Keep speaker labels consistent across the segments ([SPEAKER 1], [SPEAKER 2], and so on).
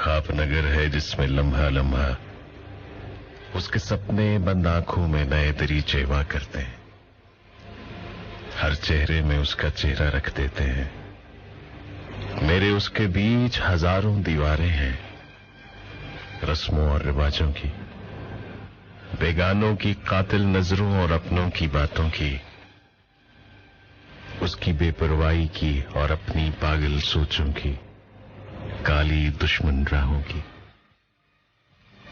[SPEAKER 1] खाप नगर है जिसमें लम्हा लम्हा उसके सपने बंद आंखों में नए दरीचे हुआ करते हैं। हर चेहरे में उसका चेहरा रख देते हैं। मेरे उसके बीच हजारों दीवारें हैं, रस्मों और रिवाजों की, बेगानों की कातिल नजरों और अपनों की बातों की, उसकी बेपरवाही की और अपनी पागल सोचों की, काली दुश्मन राहों की।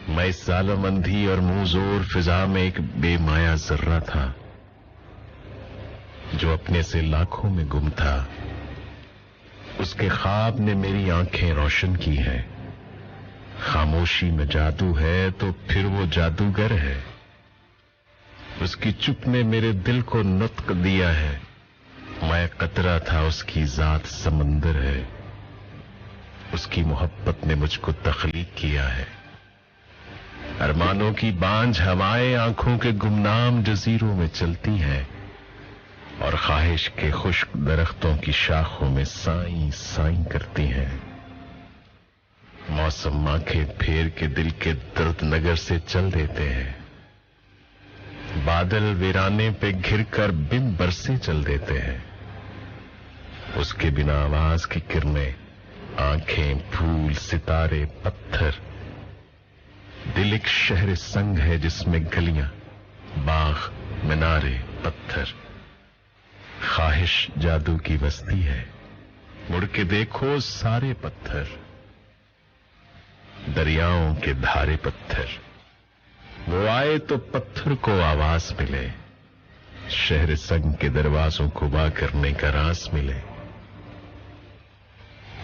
[SPEAKER 1] मैं इस जालिम अंधी और मुंहजोर फिजा में एक बेमाया जर्रा था जो अपने से लाखों में गुम था। उसके ख्वाब ने मेरी आंखें रोशन की हैं। खामोशी में जादू है तो फिर वो जादूगर है। उसकी चुप ने मेरे दिल को नुत्क दिया है। मैं कतरा था, उसकी जात समंदर है। उसकी मोहब्बत ने मुझको तख्लीक किया है। अरमानों की बांझ हवाएं आंखों के गुमनाम जजीरों में चलती हैं और ख्वाहिश के खुश्क दरख्तों की शाखों में साईं साईं करती हैं। मौसम आंखें फेर के दिल के दर्द नगर से चल देते हैं। बादल वीराने पे घिरकर बिन बरसे चल देते हैं। उसके बिना आवाज की किरणें, आंखें, फूल, सितारे, पत्थर। दिल एक शहर संग है जिसमें गलियां, बाग, मीनारे, पत्थर। ख्वाहिश जादू की बस्ती है, मुड़ के देखो सारे पत्थर। दरियाओं के धारे पत्थर, वो आए तो पत्थर को आवाज मिले। शहर संग के दरवाजों को वा करने का रास मिले।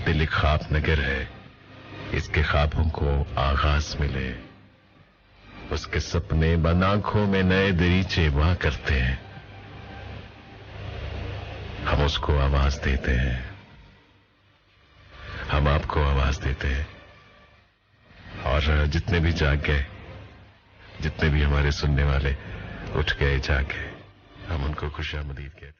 [SPEAKER 1] दिल एक ख्वाब नगर है, इसके ख्वाबों को आगाज मिले। उसके सपने बंद आंखों में नए दरीचे वाह करते हैं। हम उसको आवाज देते हैं, हम आपको आवाज देते हैं। और जितने भी जाग गए, जितने भी हमारे सुनने वाले उठ गए, जाग गए, हम उनको खुशामदीद कहते हैं।